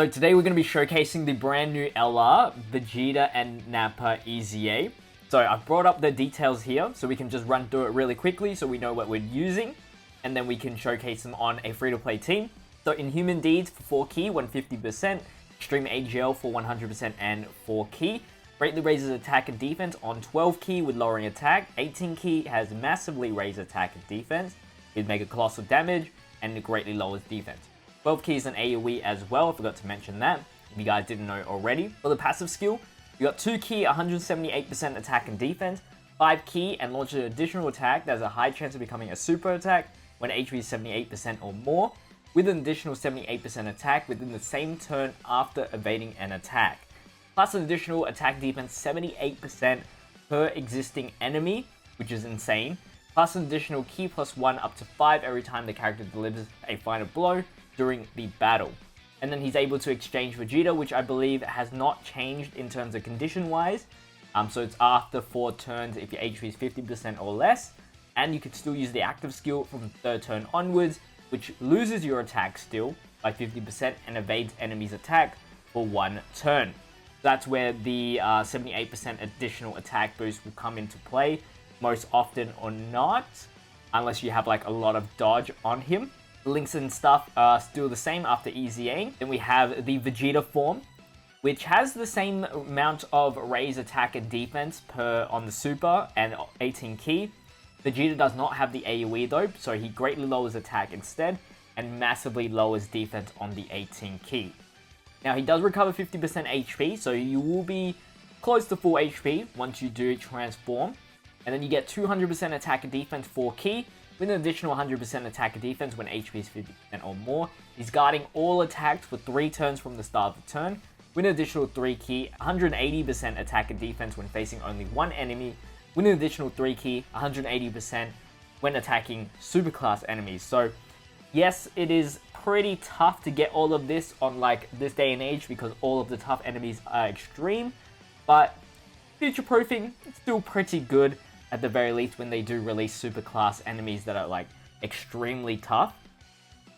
So today we're going to be showcasing the brand new LR, Vegeta and Nappa EZA. So I've brought up the details here so we can just run through it really quickly so we know what we're using, and then we can showcase them on a free-to-play team. So Inhuman Deeds for 4 key, 150%, Extreme AGL for 100% and 4 key. Greatly raises attack and defense on 12 key with lowering attack. 18 key has massively raised attack and defense with mega colossal damage, and it greatly lowers defense. 12 key is an AoE as well, I forgot to mention that, if you guys didn't know already. For the passive skill, you got 2 key, 178% attack and defense, 5 key, and launch an additional attack that has a high chance of becoming a super attack when HP is 78% or more, with an additional 78% attack within the same turn after evading an attack. Plus an additional attack defense 78% per existing enemy, which is insane. Plus an additional key +1 up to 5 every time the character delivers a final blow during the battle. And then he's able to exchange Vegeta, which I believe has not changed in terms of condition wise. So it's after 4 turns if your HP is 50% or less. And you can still use the active skill from 3rd turn onwards, which loses your attack still by 50% and evades enemy's attack for 1 turn. That's where the 78% additional attack boost will come into play, most often or not, unless you have like a lot of dodge on him. The links and stuff are still the same after EZA. Then we have the Vegeta form, which has the same amount of raise attack and defense per on the super and 18 key. Vegeta does not have the AoE though, so he greatly lowers attack instead and massively lowers defense on the 18 key. Now he does recover 50% HP, so you will be close to full HP once you do transform. And then you get 200% attack and defense 4 key, with an additional 100% attack and defense when HP is 50% or more. He's guarding all attacks for 3 turns from the start of the turn, with an additional 3 key, 180% attack and defense when facing only 1 enemy, with an additional 3 key, 180% when attacking superclass enemies. So yes, it is pretty tough to get all of this on like this day and age because all of the tough enemies are extreme, but future-proofing, it's still pretty good at the very least when they do release superclass enemies that are like extremely tough.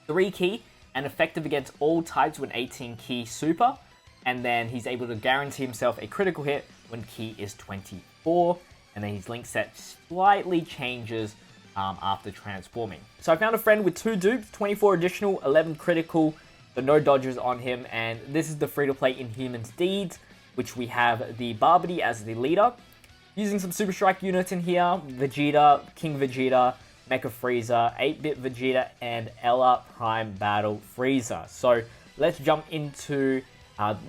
3 key and effective against all types when 18 key super, and then he's able to guarantee himself a critical hit when key is 24, and then his link set slightly changes after transforming. So I found a friend with 2 dupes, 24 additional, 11 critical, so no dodges on him, and this is the free-to-play Inhuman Deeds, which we have the Barbity as the leader. Using some Super Strike units in here, Vegeta, King Vegeta, Mecha Frieza, 8-Bit Vegeta, and Ella Prime Battle Frieza. So let's jump into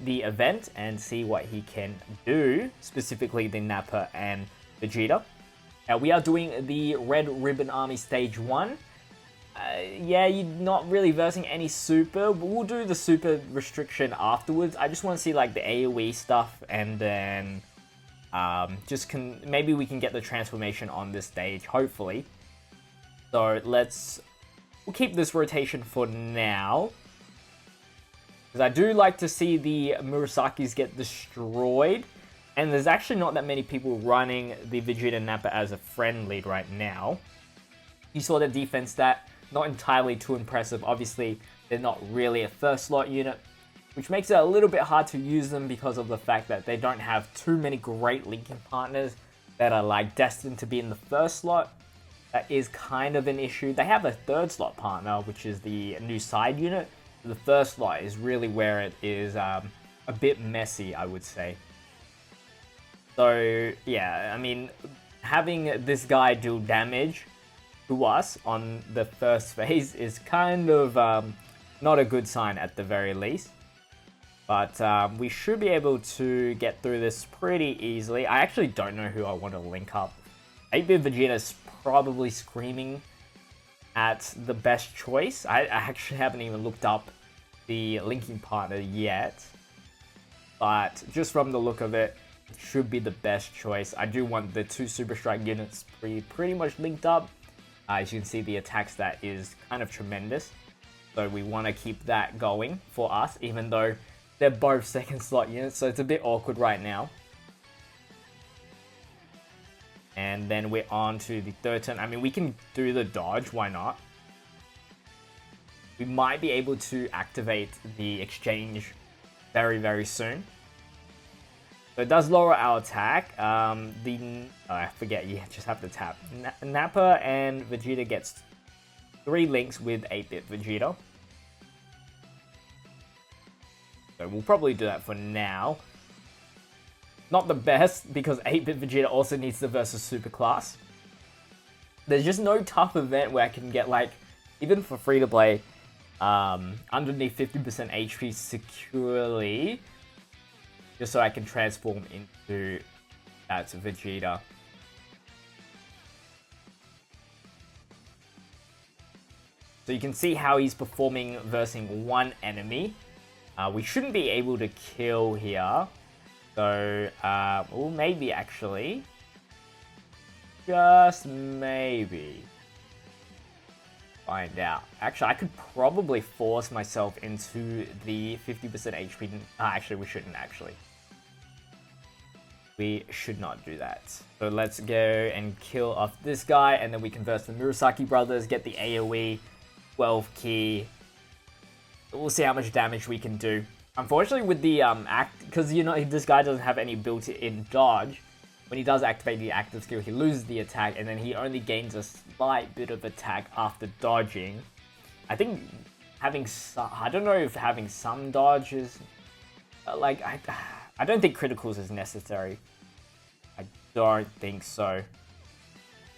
the event and see what he can do, specifically the Nappa and Vegeta. We are doing the Red Ribbon Army Stage 1. Yeah, you're not really versing any super, but we'll do the super restriction afterwards. I just want to see like the AoE stuff, and then maybe we can get the transformation on this stage, hopefully. So we'll keep this rotation for now, because I do like to see the Murasakis get destroyed, and there's actually not that many people running the Vegeta Nappa as a friend lead right now. You saw the defense stat, not entirely too impressive. Obviously, they're not really a first slot unit, which makes it a little bit hard to use them because of the fact that they don't have too many great linking partners that are like destined to be in the first slot. That is kind of an issue. They have a 3rd slot partner, which is the new side unit. The first slot is really where it is a bit messy, I would say. So yeah, I mean, having this guy do damage to us on the first phase is kind of not a good sign at the very least. But we should be able to get through this pretty easily. I actually don't know who I want to link up. 8-Bit Vegeta is probably screaming at the best choice. I actually haven't even looked up the linking partner yet. But just from the look of it, it should be the best choice. I do want the 2 Super Strike units pretty much linked up. As you can see, the attack stat is kind of tremendous. So we want to keep that going for us, even though they're both 2nd slot units, so it's a bit awkward right now. And then we're on to the 3rd turn. I mean, we can do the dodge, why not? We might be able to activate the exchange very, very soon. So it does lower our attack. I forget, you just have to tap. Nappa and Vegeta gets 3 links with 8-bit Vegeta. So we'll probably do that for now. Not the best, because 8-bit Vegeta also needs the versus super class. There's just no tough event where I can get, like, even for free to play, underneath 50% HP securely, just so I can transform into that Vegeta. So you can see how he's performing versus one enemy. We shouldn't be able to kill here. So, well, maybe actually. Just maybe. Find out. Actually, I could probably force myself into the 50% HP. Actually, we shouldn't actually. We should not do that. So let's go and kill off this guy, and then we can verse the Murasaki brothers, get the AoE, 12 key. We'll see how much damage we can do. Unfortunately, with the because you know this guy doesn't have any built-in dodge. When he does activate the active skill, he loses the attack, and then he only gains a slight bit of attack after dodging. I think having some, I don't know if having some dodge is like I don't think criticals is necessary. I don't think so.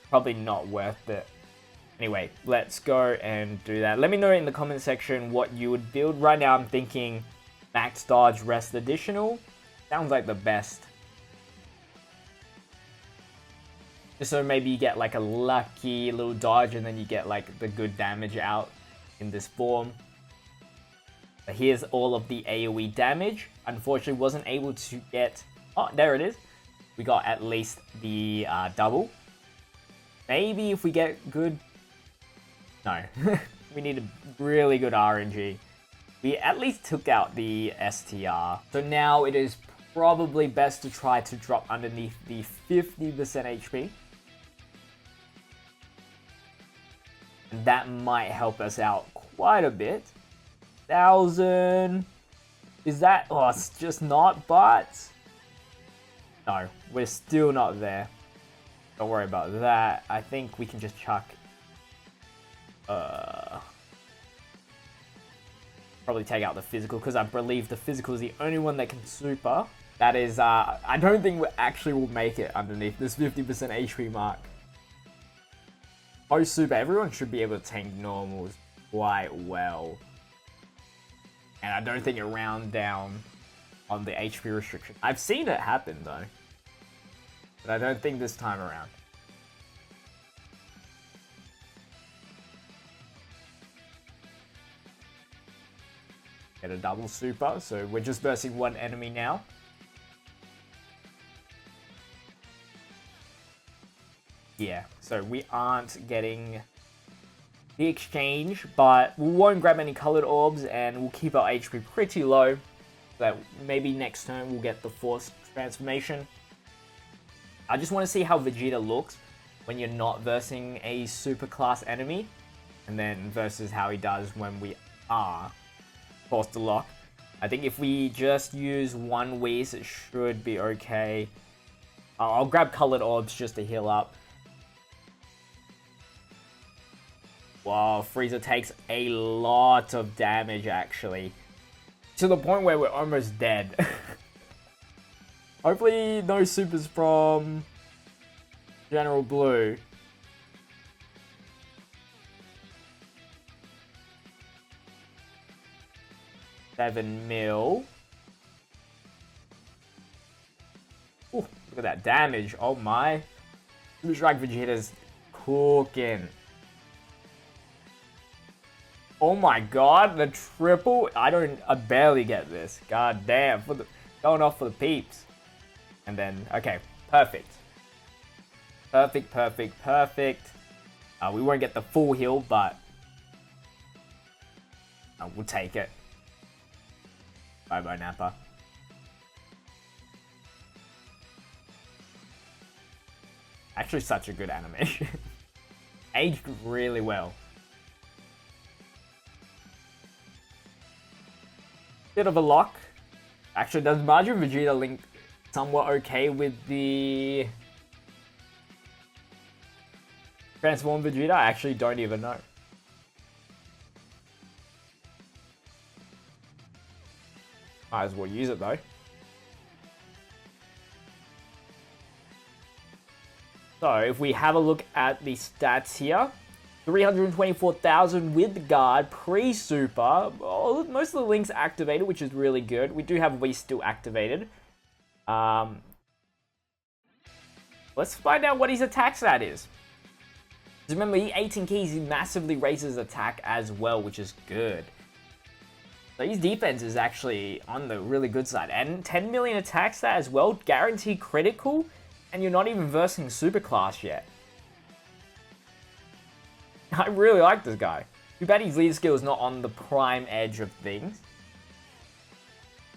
Probably not worth it. Anyway, let's go and do that. Let me know in the comment section what you would build. Right now I'm thinking max dodge, rest additional. Sounds like the best. Just so maybe you get like a lucky little dodge and then you get like the good damage out in this form. But here's all of the AoE damage. Unfortunately wasn't able to get... Oh, there it is. We got at least the double. Maybe if we get good... No. We need a really good RNG. We at least took out the STR. So now it is probably best to try to drop underneath the 50% HP. And that might help us out quite a bit. 1,000... Is that... Oh, it's just not, but... No, we're still not there. Don't worry about that. I think we can just chuck... Probably take out the physical, because I believe the physical is the only one that can super. That is, I don't think we actually will make it underneath this 50% HP mark. Post super, everyone should be able to tank normals quite well. And I don't think it round down on the HP restriction. I've seen it happen though. But I don't think this time around. Get a double super, so we're just versing one enemy now. Yeah, so we aren't getting the exchange, but we won't grab any colored orbs and we'll keep our HP pretty low. So that maybe next turn we'll get the forced transformation. I just want to see how Vegeta looks when you're not versing a super class enemy, and then versus how he does when we are forced to lock. I think if we just use one Whis, it should be okay. I'll grab colored orbs just to heal up. Wow, Frieza takes a lot of damage actually. To the point where we're almost dead. Hopefully no supers from General Blue. $7 mil. Ooh, look at that damage. Oh my. Super Strike Vegeta's cooking. Oh my god, the triple. I barely get this. God damn. Going off for the peeps. And then, okay, perfect. Perfect, perfect, perfect. We won't get the full heal, but we'll take it. Bye-bye, Nappa. Actually, such a good animation. Aged really well. Bit of a lock. Actually, does Majin Vegeta link somewhat okay with the Transform Vegeta? I actually don't even know. Might as well use it though. So if we have a look at the stats here, 324,000 with guard, pre-super. Oh, most of the links activated, which is really good. We do have Whis still activated. Let's find out what his attack stat is. Remember, he 18 keys, he massively raises attack as well, which is good. So his defense is actually on the really good side. And 10 million attack stat as well, guaranteed critical, and you're not even versing super class yet. I really like this guy. Too bad his leader skill is not on the prime edge of things.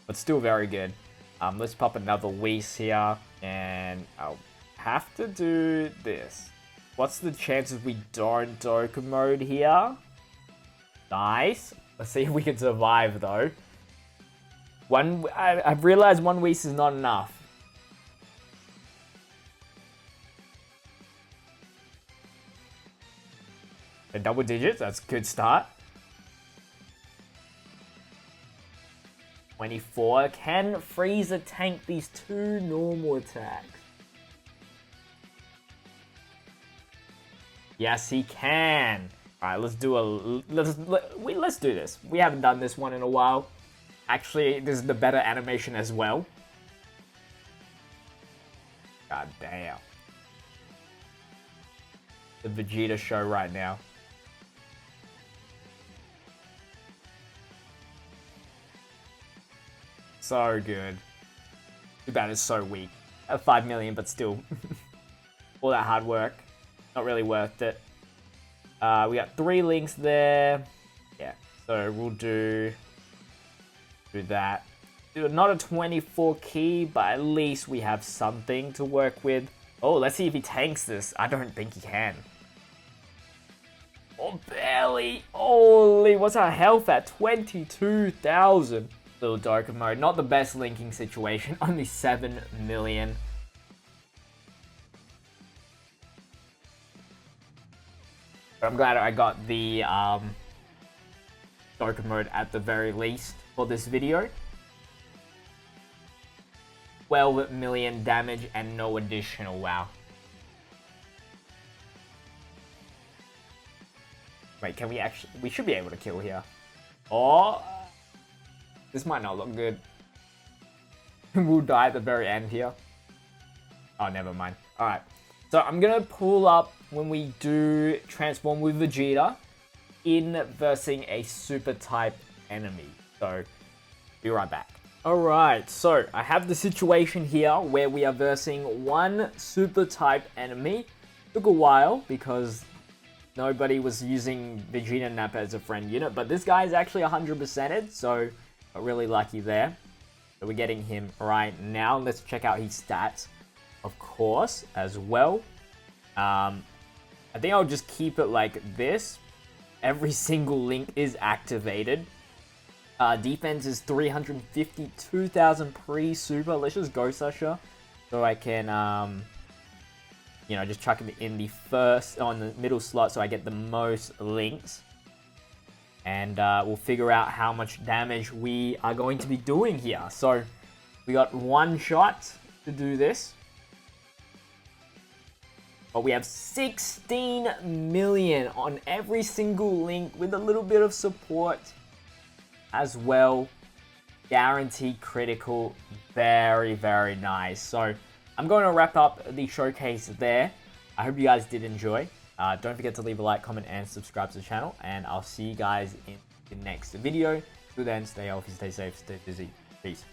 But still very good. Let's pop another Whis here. And I'll have to do this. What's the chances we don't Dokkan mode here? Nice. Let's see if we can survive though. I've realized one Whis is not enough. And double digits, that's a good start. 24. Can Frieza tank these two normal attacks? Yes, he can. All right, let's do this. We haven't done this one in a while. Actually, this is the better animation as well. God damn. The Vegeta show right now. So good. Too bad it's so weak. At 5 million, but still. All that hard work. Not really worth it. We got 3 links there. Yeah, so we'll do that. Not a 24 key, but at least we have something to work with. Oh, let's see if he tanks this. I don't think he can. Oh, barely. Holy, what's our health at? 22,000. Little Dokkan mode. Not the best linking situation. Only 7 million. But I'm glad I got the Dokkan mode at the very least for this video. 12 million damage and no additional wow. Wait, can we actually... We should be able to kill here. Oh! This might not look good. We'll die at the very end here. Oh, never mind. Alright. So I'm going to pull up when we do transform with Vegeta in versing a super type enemy. So, be right back. Alright, so I have the situation here where we are versing one super type enemy. Took a while because nobody was using Vegeta and Nappa as a friend unit, but this guy is actually 100%ed, so got really lucky there. So we're getting him right now. Let's check out his stats, of course, as well. I think I'll just keep it like this. Every single link is activated. Defense is 352,000 pre-super. Let's just go Sasha, so I can, you know, just chuck him in the first, on the middle slot, so I get the most links. And we'll figure out how much damage we are going to be doing here. So we got one shot to do this. But we have 16 million on every single link with a little bit of support as well. Guaranteed critical. Very, very nice. So I'm going to wrap up the showcase there. I hope you guys did enjoy. Don't forget to leave a like, comment, and subscribe to the channel. And I'll see you guys in the next video. Till then, stay healthy, stay safe, stay busy. Peace.